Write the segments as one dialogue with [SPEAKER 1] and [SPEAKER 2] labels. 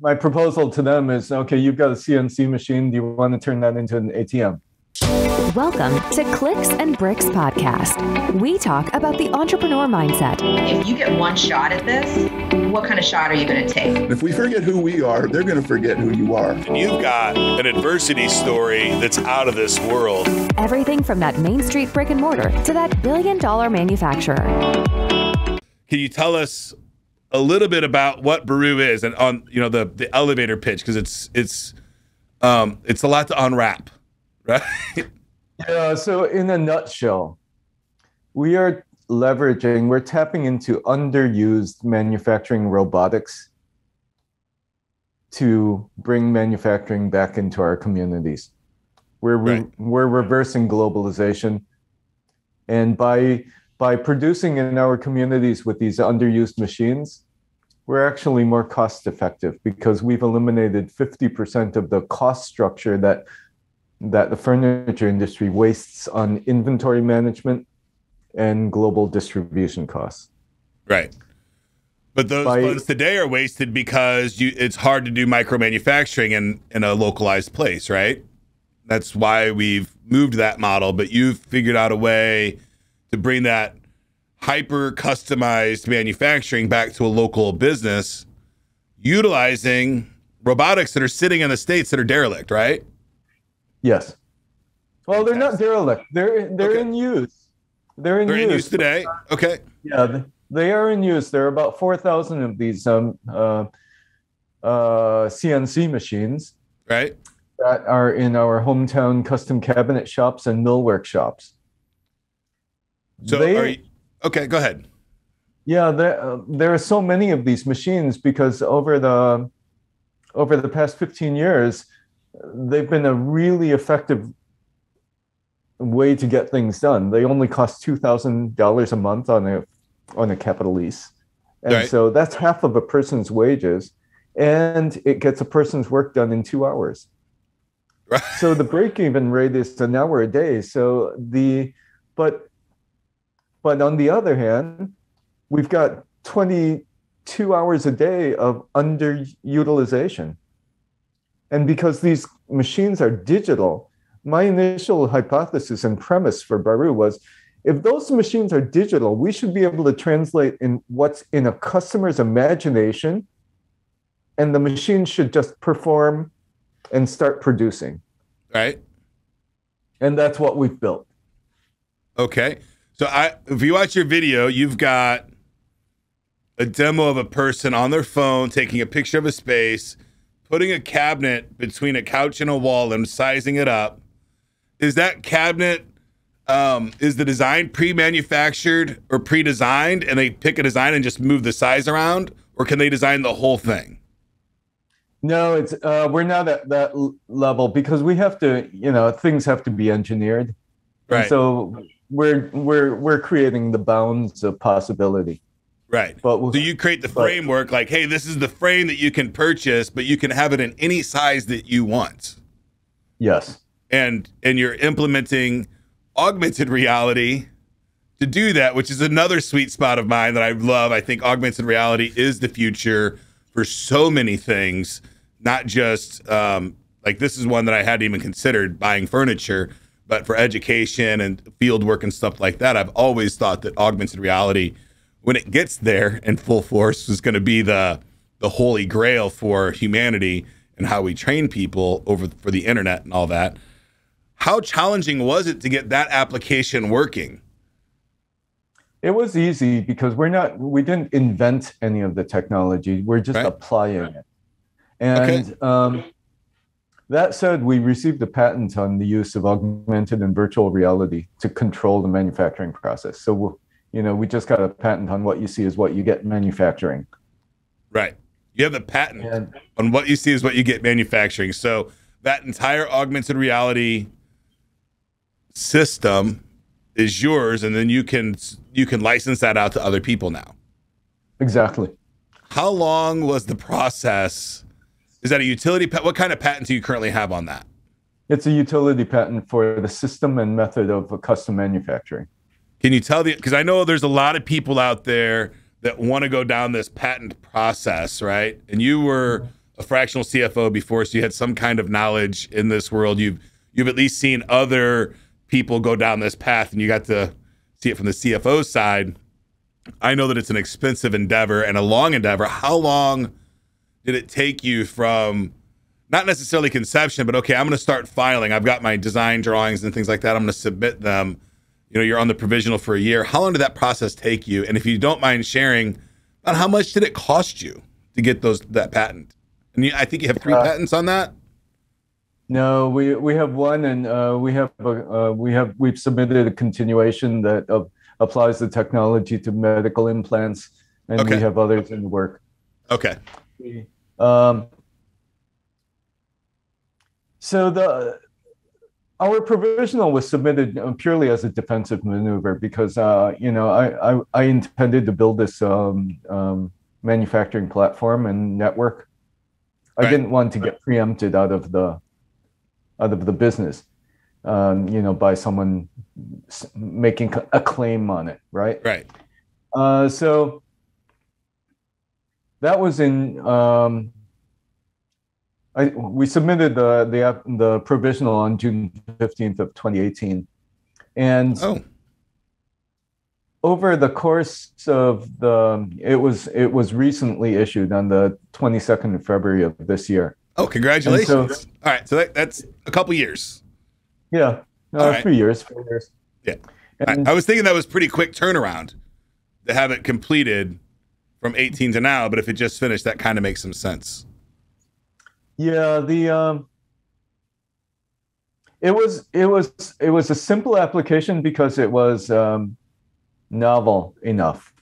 [SPEAKER 1] My proposal to them is, okay, you've got a CNC machine. Do you want to turn that into an ATM?
[SPEAKER 2] Welcome to Clicks and Bricks Podcast. We talk about the entrepreneur mindset.
[SPEAKER 3] If you get one shot at this, what kind of shot are you going to take?
[SPEAKER 4] If we forget who we are, they're going to forget who you are.
[SPEAKER 5] And you've got an adversity story that's out of this world.
[SPEAKER 2] Everything from that Main Street brick and mortar to that billion-dollar manufacturer.
[SPEAKER 5] Can you tell us a little bit about what Baru is and on the elevator pitch, because it's a lot to unwrap, right?
[SPEAKER 1] Yeah. So in a nutshell, we're tapping into underused manufacturing robotics to bring manufacturing back into our communities. We're reversing globalization, and by producing in our communities with these underused machines, we're actually more cost effective because we've eliminated 50% of the cost structure that the furniture industry wastes on inventory management and global distribution costs.
[SPEAKER 5] Right. But those funds today are wasted because it's hard to do micro manufacturing in a localized place, right? That's why we've moved that model, but you've figured out a way to bring that hyper customized manufacturing back to a local business utilizing robotics that are sitting in the states that are derelict, right?
[SPEAKER 1] Yes. Well, they're not derelict. They're okay. In use. They're in use
[SPEAKER 5] today. Okay.
[SPEAKER 1] Yeah, they are in use. There are about 4,000 of these CNC machines,
[SPEAKER 5] right,
[SPEAKER 1] that are in our hometown custom cabinet shops and millwork shops.
[SPEAKER 5] So okay, go ahead.
[SPEAKER 1] Yeah, there are so many of these machines because over the past 15 years, they've been a really effective way to get things done. They only cost $2,000 a month on a capital lease. And right. So that's half of a person's wages, and it gets a person's work done in 2 hours. Right. So the break-even rate is an hour a day. But on the other hand, we've got 22 hours a day of underutilization. And because these machines are digital, my initial hypothesis and premise for Baru was, if those machines are digital, we should be able to translate in what's in a customer's imagination, and the machine should just perform and start producing.
[SPEAKER 5] Right.
[SPEAKER 1] And that's what we've built.
[SPEAKER 5] Okay. So if you watch your video, you've got a demo of a person on their phone taking a picture of a space, putting a cabinet between a couch and a wall and sizing it up. Is that cabinet, is the design pre-manufactured or pre-designed, and they pick a design and just move the size around, or can they design the whole thing?
[SPEAKER 1] No, it's we're not at that level because we have to, things have to be engineered.
[SPEAKER 5] Right.
[SPEAKER 1] And so we're creating the bounds of possibility.
[SPEAKER 5] Right. So you create the framework like, hey, this is the frame that you can purchase, but you can have it in any size that you want.
[SPEAKER 1] Yes.
[SPEAKER 5] And you're implementing augmented reality to do that, which is another sweet spot of mine that I love. I think augmented reality is the future for so many things, not just like this is one that I hadn't even considered, buying furniture, but for education and field work and stuff like that. I've always thought that augmented reality, when it gets there in full force, is going to be the holy grail for humanity and how we train people for the internet and all that. How challenging was it to get that application working?
[SPEAKER 1] It was easy because we didn't invent any of the technology. We're just applying it. And that said, we received a patent on the use of augmented and virtual reality to control the manufacturing process. So, we just got a patent on what you see is what you get manufacturing.
[SPEAKER 5] Right. You have the patent on what you see is what you get manufacturing. So that entire augmented reality system is yours, and then you can license that out to other people now.
[SPEAKER 1] Exactly.
[SPEAKER 5] How long was the process? Is that a utility patent? What kind of patent do you currently have on that?
[SPEAKER 1] It's a utility patent for the system and method of custom manufacturing.
[SPEAKER 5] Can you tell because I know there's a lot of people out there that want to go down this patent process, right? And you were a fractional CFO before, so you had some kind of knowledge in this world. You've at least seen other people go down this path, and you got to see it from the CFO side. I know that it's an expensive endeavor and a long endeavor. How long did it take you from not necessarily conception, but okay, I'm going to start filing. I've got my design drawings and things like that. I'm going to submit them. You know, you're on the provisional for a year. How long did that process take you? And if you don't mind sharing, about how much did it cost you to get that patent? And I think you have 3 patents on that.
[SPEAKER 1] No, we have one, and we've submitted a continuation that applies the technology to medical implants, and we have others in the work.
[SPEAKER 5] Okay.
[SPEAKER 1] So our provisional was submitted purely as a defensive maneuver because I intended to build this manufacturing platform and network. I didn't want to get preempted out of the business, by someone making a claim on it, right?
[SPEAKER 5] Right.
[SPEAKER 1] So that was in. We submitted the provisional on June 15th of 2018, and over the course of it was recently issued on the 22nd of February of this year.
[SPEAKER 5] Oh, congratulations! All right, so that's a couple years.
[SPEAKER 1] Yeah, 3 years, 4 years.
[SPEAKER 5] Yeah, and I was thinking that was pretty quick turnaround to have it completed from 18 to now, but if it just finished, that kind of makes some sense.
[SPEAKER 1] Yeah, it was a simple application because it was novel enough.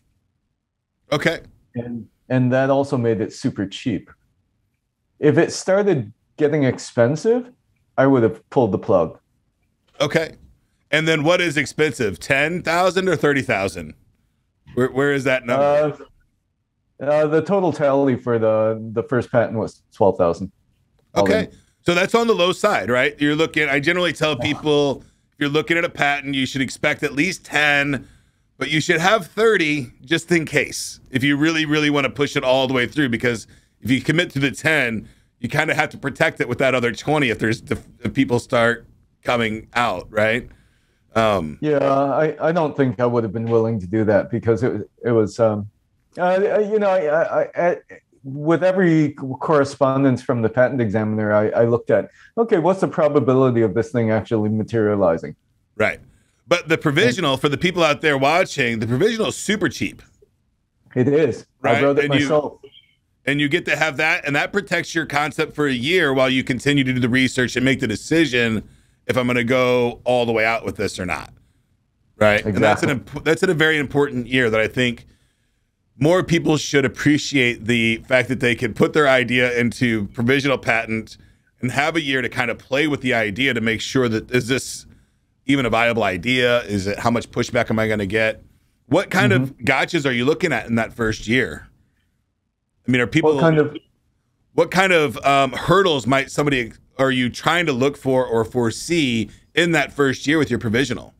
[SPEAKER 5] Okay.
[SPEAKER 1] And that also made it super cheap. If it started getting expensive, I would have pulled the plug.
[SPEAKER 5] Okay. And then what is expensive? 10,000 or 30,000? Where is that number?
[SPEAKER 1] The total tally for the first patent was 12,000.
[SPEAKER 5] Okay. So that's on the low side, right? I generally tell people, if you're looking at a patent, you should expect at least 10, but you should have 30 just in case, if you really, really want to push it all the way through, because if you commit to the 10, you kind of have to protect it with that other 20 if people start coming out, right?
[SPEAKER 1] I don't think I would have been willing to do that because it was with every correspondence from the patent examiner, I looked at, okay, what's the probability of this thing actually materializing?
[SPEAKER 5] Right. But the provisional, for the people out there watching, the provisional is super cheap.
[SPEAKER 1] It is. Right? I wrote it myself.
[SPEAKER 5] And you get to have that, and that protects your concept for a year while you continue to do the research and make the decision if I'm going to go all the way out with this or not. Right.
[SPEAKER 1] Exactly.
[SPEAKER 5] And that's in a very important year that I think more people should appreciate the fact that they can put their idea into provisional patent and have a year to kind of play with the idea to make sure that, is this even a viable idea? Is it, how much pushback am I going to get? What kind of gotchas are you looking at in that first year? I mean, what kind of hurdles are you trying to look for or foresee in that first year with your provisional?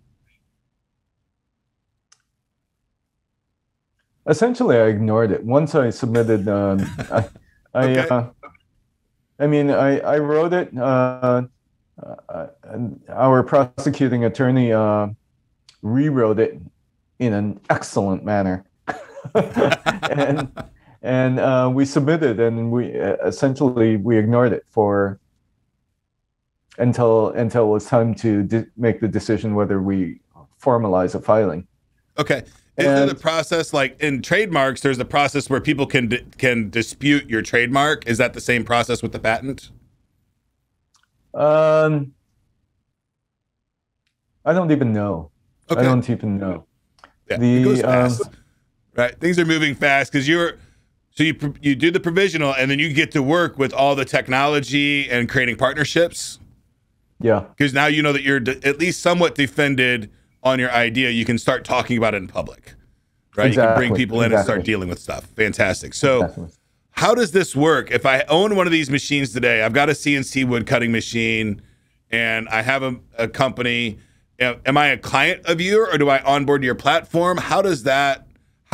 [SPEAKER 1] Essentially, I ignored it. Once I submitted, I wrote it. Our prosecuting attorney rewrote it in an excellent manner, and we submitted, and we essentially ignored it until it was time to make the decision whether we formalize a filing.
[SPEAKER 5] Okay. Is there the process, like in trademarks, there's a process where people can dispute your trademark? Is that the same process with the patent?
[SPEAKER 1] I don't even know.
[SPEAKER 5] Okay.
[SPEAKER 1] I don't even know.
[SPEAKER 5] Yeah, it goes fast. Right, things are moving fast because you do the provisional and then you get to work with all the technology and creating partnerships.
[SPEAKER 1] Yeah,
[SPEAKER 5] because now you know that you're at least somewhat defended on your idea. You can start talking about it in public, right?
[SPEAKER 1] Exactly.
[SPEAKER 5] You can bring people in and start dealing with stuff. Fantastic. So how does this work? If I own one of these machines today, I've got a CNC wood cutting machine and I have a company. Am I a client of you or do I onboard your platform? How do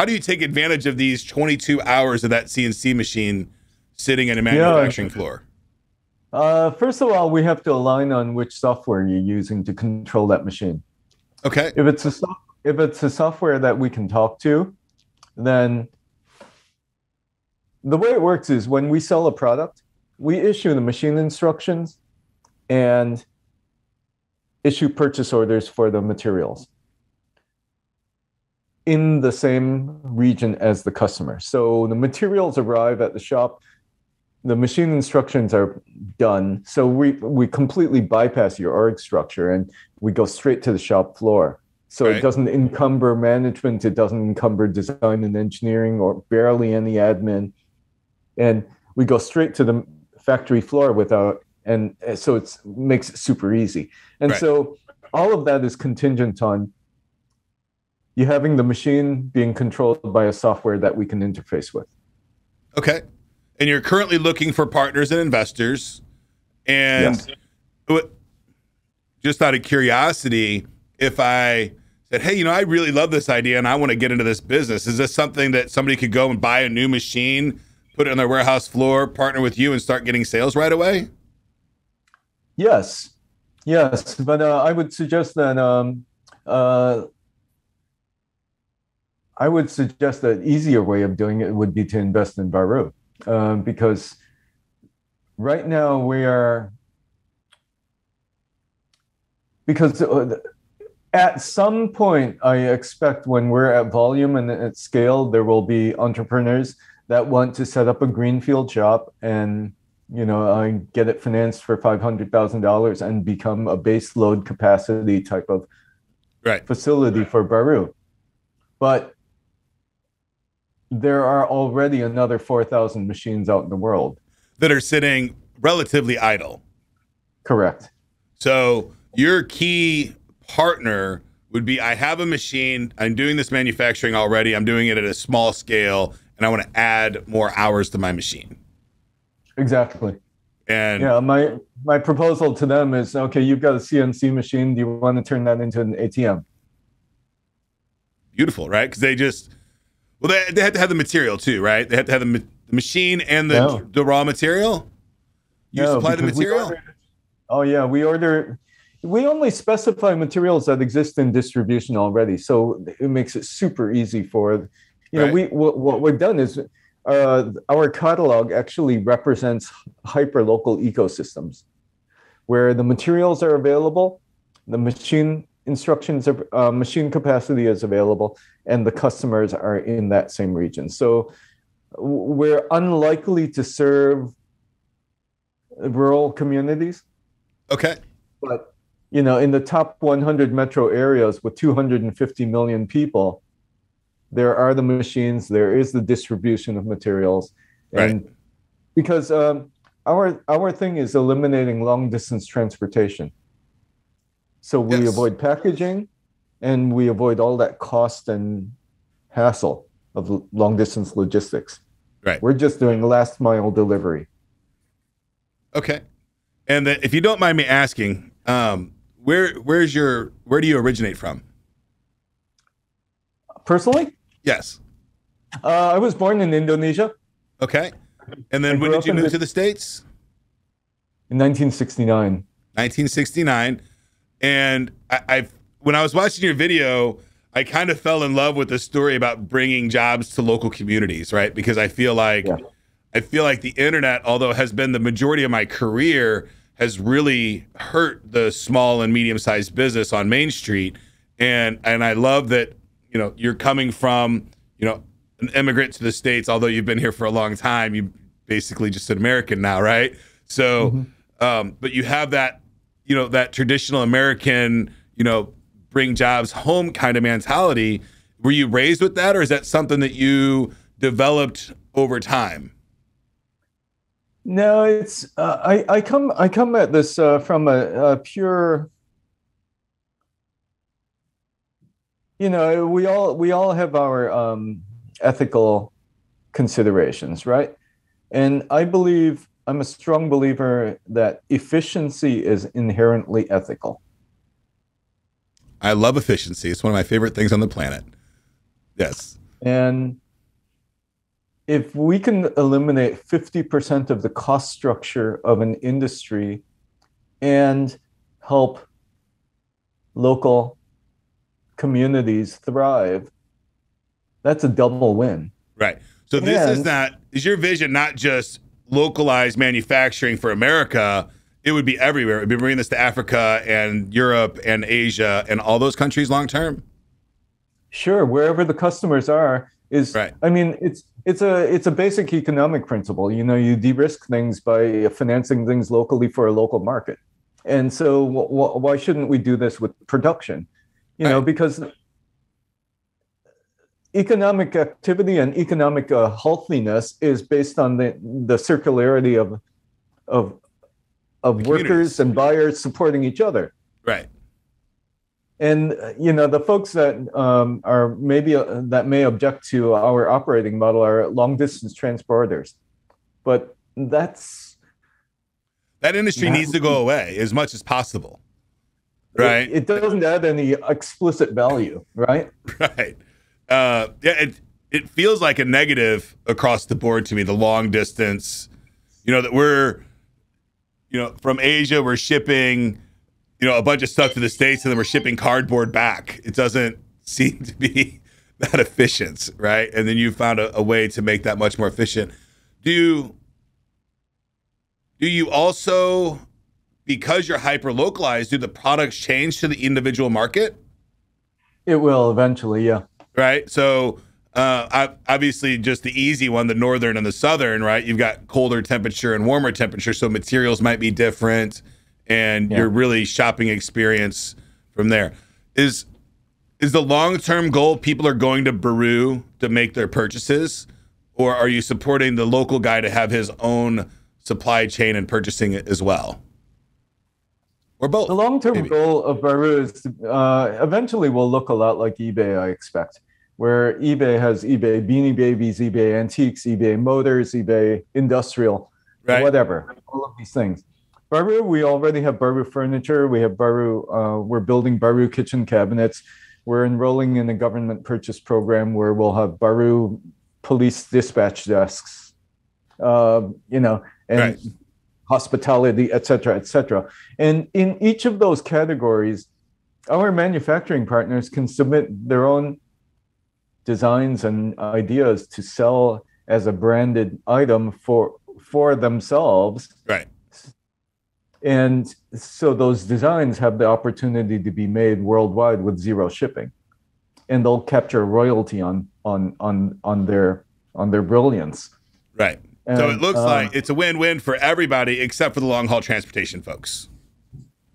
[SPEAKER 5] you take advantage of these 22 hours of that CNC machine sitting in a manufacturing floor?
[SPEAKER 1] First of all, we have to align on which software you're using to control that machine.
[SPEAKER 5] Okay.
[SPEAKER 1] If it's a software that we can talk to, then the way it works is when we sell a product, we issue the machine instructions and issue purchase orders for the materials in the same region as the customer. So the materials arrive at the shop, the machine instructions are done. So we completely bypass your org structure and we go straight to the shop floor. So
[SPEAKER 5] Right.
[SPEAKER 1] It doesn't encumber management, it doesn't encumber design and engineering or barely any admin. And we go straight to the factory floor and so it makes it super easy. And
[SPEAKER 5] Right.
[SPEAKER 1] so all of that is contingent on you having the machine being controlled by a software that we can interface with.
[SPEAKER 5] Okay. And you're currently looking for partners and investors. And just out of curiosity, if I said, hey, I really love this idea and I want to get into this business, is this something that somebody could go and buy a new machine, put it on their warehouse floor, partner with you and start getting sales right away?
[SPEAKER 1] Yes. But I would suggest that an easier way of doing it would be to invest in Baru, because right now at some point, I expect when we're at volume and at scale, there will be entrepreneurs that want to set up a greenfield shop and get it financed for $500,000 and become a base load capacity type of facility for Baru. But there are already another 4,000 machines out in the world
[SPEAKER 5] that are sitting relatively idle.
[SPEAKER 1] Correct.
[SPEAKER 5] So your key partner would be, I have a machine, I'm doing this manufacturing already, I'm doing it at a small scale, and I want to add more hours to my machine.
[SPEAKER 1] Exactly.
[SPEAKER 5] And
[SPEAKER 1] yeah, my proposal to them is, okay, you've got a CNC machine, do you want to turn that into an ATM?
[SPEAKER 5] Beautiful, right? Because they had to have the material too, right? They had to have the machine and the raw material. You supply the material? We only specify materials that exist in distribution already, so it makes it super easy for, what we've done is our catalog actually represents hyperlocal ecosystems where the materials are available, the machine instructions, machine capacity is available, and the customers are in that same region. So we're unlikely to serve rural communities. Okay.
[SPEAKER 1] But, in the top 100 metro areas with 250 million people, there are the machines, there is the distribution of materials. And
[SPEAKER 5] right.
[SPEAKER 1] Because our thing is eliminating long distance transportation. So we avoid packaging and we avoid all that cost and hassle of long distance logistics.
[SPEAKER 5] Right.
[SPEAKER 1] We're just doing last mile delivery.
[SPEAKER 5] Okay. And if you don't mind me asking, where do you originate from?
[SPEAKER 1] Personally?
[SPEAKER 5] Yes.
[SPEAKER 1] I was born in Indonesia.
[SPEAKER 5] Okay. And then when did you move to the States?
[SPEAKER 1] In 1969.
[SPEAKER 5] 1969. And when I was watching your video, I kind of fell in love with the story about bringing jobs to local communities, right? Because I feel like the internet, although it has been the majority of my career, has really hurt the small and medium-sized business on Main Street. And I love that, you're coming from, an immigrant to the States, although you've been here for a long time, you basically just an American now, right? So, but you have that, that traditional American, bring jobs home kind of mentality. Were you raised with that, or is that something that you developed over time?
[SPEAKER 1] No, it's I come at this from a pure. We all have our ethical considerations, right? And I'm a strong believer that efficiency is inherently ethical.
[SPEAKER 5] I love efficiency. It's one of my favorite things on the planet. Yes.
[SPEAKER 1] And if we can eliminate 50% of the cost structure of an industry and help local communities thrive, that's a double win.
[SPEAKER 5] Right. So is your vision not just localized manufacturing for America? It would be everywhere. It would be bringing this to Africa and Europe and Asia and all those countries long term?
[SPEAKER 1] Sure, wherever the customers are is right. I mean, it's a basic economic principle. You know, you de-risk things by financing things locally for a local market. And so why shouldn't we do this with production? You know, because economic activity and economic healthiness is based on the circularity of workers and buyers supporting each other.
[SPEAKER 5] Right.
[SPEAKER 1] And you know, the folks that are maybe that may object to our operating model are long distance transporters, but that
[SPEAKER 5] industry needs to go away as much as possible. Right.
[SPEAKER 1] It doesn't add any explicit value. Right.
[SPEAKER 5] Right. It feels like a negative across the board to me. The long distance, you know, that we're, you know, from Asia, we're shipping, you know, a bunch of stuff to the States and then we're shipping cardboard back. It doesn't seem to be that efficient, right? And then you found a way to make that much more efficient. Do you also, because you're hyper localized, do the products change to the individual market?
[SPEAKER 1] It will eventually, yeah.
[SPEAKER 5] Right. So obviously just the easy one, the northern and the southern, right? You've got colder temperature and warmer temperature. So materials might be different and your really shopping experience from there. Is the long-term goal people are going to Baru to make their purchases, or are you supporting the local guy to have his own supply chain and purchasing it as well? Or both?
[SPEAKER 1] The long-term goal of Baru is eventually will look a lot like eBay, I expect, where eBay has eBay Beanie Babies, eBay Antiques, eBay Motors, eBay Industrial, whatever, all of these things. Baru, we already have Baru furniture. We have Baru, we're building Baru kitchen cabinets. We're enrolling in a government purchase program where we'll have Baru police dispatch desks, you know, and hospitality, et cetera, et cetera. And in each of those categories, our manufacturing partners can submit their own designs and ideas to sell as a branded item for themselves.
[SPEAKER 5] Right.
[SPEAKER 1] And so those designs have the opportunity to be made worldwide with zero shipping, and they'll capture royalty on their brilliance.
[SPEAKER 5] Right. And, so it looks like it's a win-win for everybody except for the long-haul transportation folks.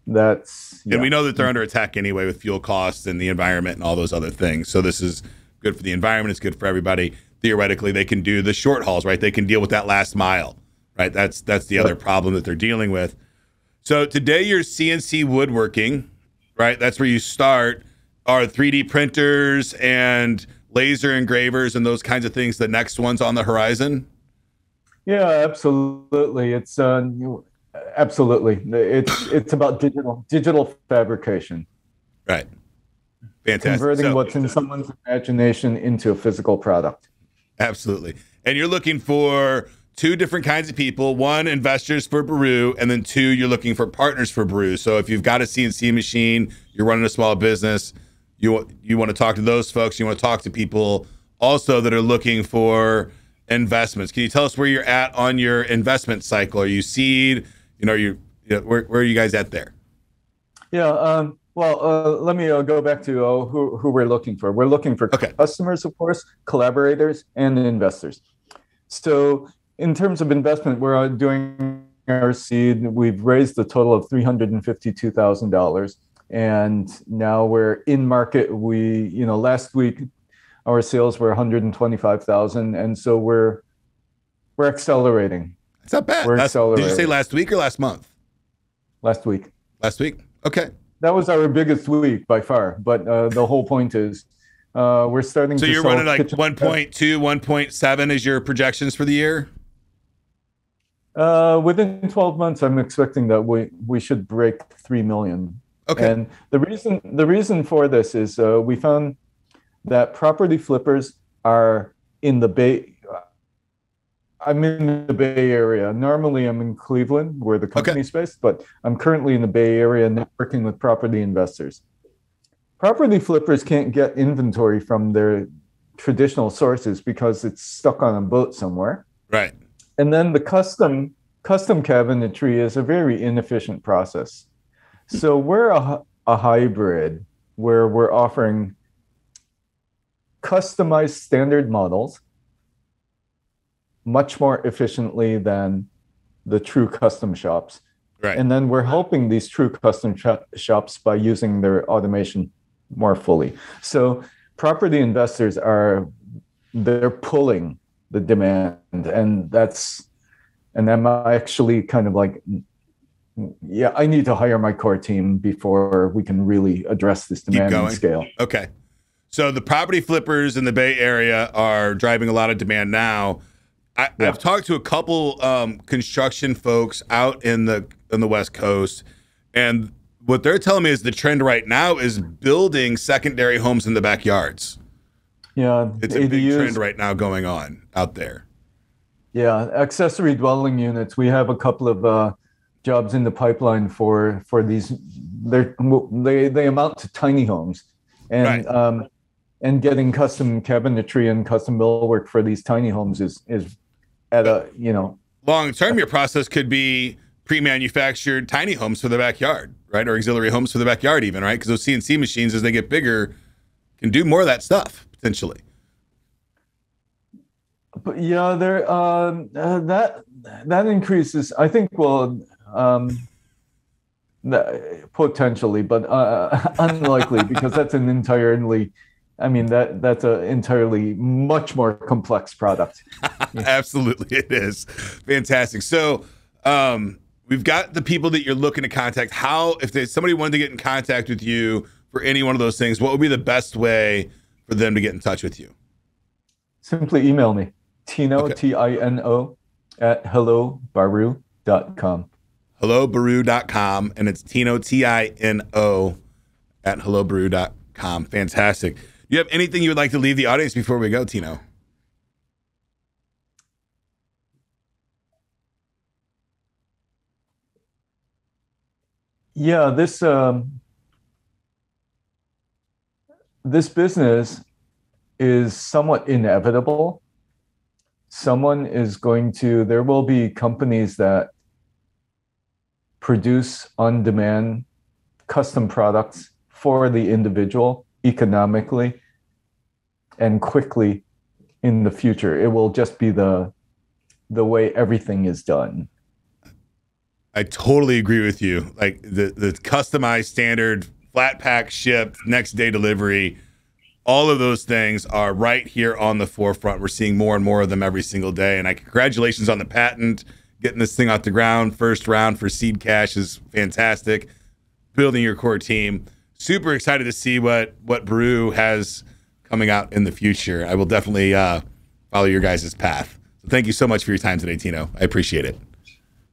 [SPEAKER 5] And we know that they're under attack anyway with fuel costs and the environment and all those other things. So this is good for the environment. It's good for everybody. Theoretically, they can do the short hauls, right? They can deal with that last mile, right? That's the other problem that they're dealing with. So today you're CNC woodworking, right? That's where you start. Are 3D printers and laser engravers and those kinds of things the next ones on the horizon?
[SPEAKER 1] Yeah, absolutely. It's absolutely. It's about digital fabrication.
[SPEAKER 5] Right. Fantastic.
[SPEAKER 1] Converting what's in someone's imagination into a physical product.
[SPEAKER 5] Absolutely. And you're looking for two different kinds of people. One, investors for Baru, and then two, you're looking for partners for Baru. So if you've got a CNC machine, you're running a small business, you want to talk to those folks. You want to talk to people also that are looking for investments. Can you tell us where you're at on your investment cycle? Are you seed? Where are you guys at there?
[SPEAKER 1] Yeah. Let me go back to who we're looking for. We're looking for customers, of course, collaborators, and investors. So in terms of investment, we're doing our seed. We've raised a total of $352,000, and now we're in market. Last week our sales were $125,000, and so we're accelerating.
[SPEAKER 5] It's not bad. Did you say last week or last month?
[SPEAKER 1] Last week.
[SPEAKER 5] Last week. Okay.
[SPEAKER 1] That was our biggest week by far. But the whole point is we're starting to.
[SPEAKER 5] So you're running like 1.2, 1.7 is your projections for the year?
[SPEAKER 1] Within 12 months, I'm expecting that we should break 3 million.
[SPEAKER 5] Okay.
[SPEAKER 1] And the reason for this is we found that property flippers are in the Bay I'm in the Bay Area. Normally, I'm in Cleveland, where the company's based, but I'm currently in the Bay Area networking with property investors. Property flippers can't get inventory from their traditional sources because it's stuck on a boat somewhere.
[SPEAKER 5] Right.
[SPEAKER 1] And then the custom cabinetry is a very inefficient process. So we're a hybrid where we're offering customized standard models much more efficiently than the true custom shops.
[SPEAKER 5] Right.
[SPEAKER 1] And then we're helping these true custom shops by using their automation more fully. So property investors they're pulling the demand, and I'm actually kind of like, yeah, I need to hire my core team before we can really address this demand and scale.
[SPEAKER 5] Okay. So the property flippers in the Bay Area are driving a lot of demand now. I've talked to a couple construction folks out in the West Coast, and what they're telling me is the trend right now is building secondary homes in the backyards.
[SPEAKER 1] Yeah,
[SPEAKER 5] it's a big trend right now going on out there.
[SPEAKER 1] Yeah, accessory dwelling units. We have a couple of jobs in the pipeline for these. They amount to tiny homes, and
[SPEAKER 5] right.
[SPEAKER 1] And getting custom cabinetry and custom millwork for these tiny homes is at a
[SPEAKER 5] long term. Your process could be pre-manufactured tiny homes for the backyard, right, or auxiliary homes for the backyard, even, right? Because those CNC machines, as they get bigger, can do more of that stuff potentially.
[SPEAKER 1] But yeah, there that increases. I think potentially, but unlikely because that's an entirely. I mean that's an entirely much more complex product.
[SPEAKER 5] Yeah. Absolutely, it is fantastic. So we've got the people that you're looking to contact. If somebody wanted to get in contact with you for any one of those things, what would be the best way for them to get in touch with you?
[SPEAKER 1] Simply email me, Tino, Tino, at hellobaru.com.
[SPEAKER 5] Hellobaru.com, and it's Tino, Tino, at hellobaru.com. Fantastic. Do you have anything you would like to leave the audience before we go, Tino?
[SPEAKER 1] Yeah, this business is somewhat inevitable. There will be companies that produce on-demand custom products for the individual economically and quickly in the future. It will just be the way everything is done.
[SPEAKER 5] I totally agree with you. Like the customized standard, flat pack, shipped, next day delivery, all of those things are right here on the forefront. We're seeing more and more of them every single day. And congratulations on the patent, getting this thing off the ground. First round for seed cash is fantastic. Building your core team. Super excited to see what Baru has coming out in the future. I will definitely follow your guys' path. So thank you so much for your time today, Tino. I appreciate it.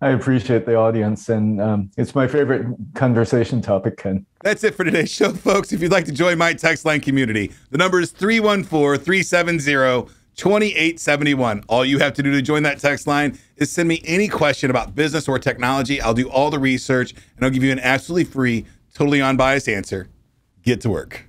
[SPEAKER 1] I appreciate the audience, and it's my favorite conversation topic, Ken.
[SPEAKER 5] That's it for today's show, folks. If you'd like to join my text line community, the number is 314-370-2871. All you have to do to join that text line is send me any question about business or technology. I'll do all the research, and I'll give you an absolutely free, totally unbiased answer. Get to work.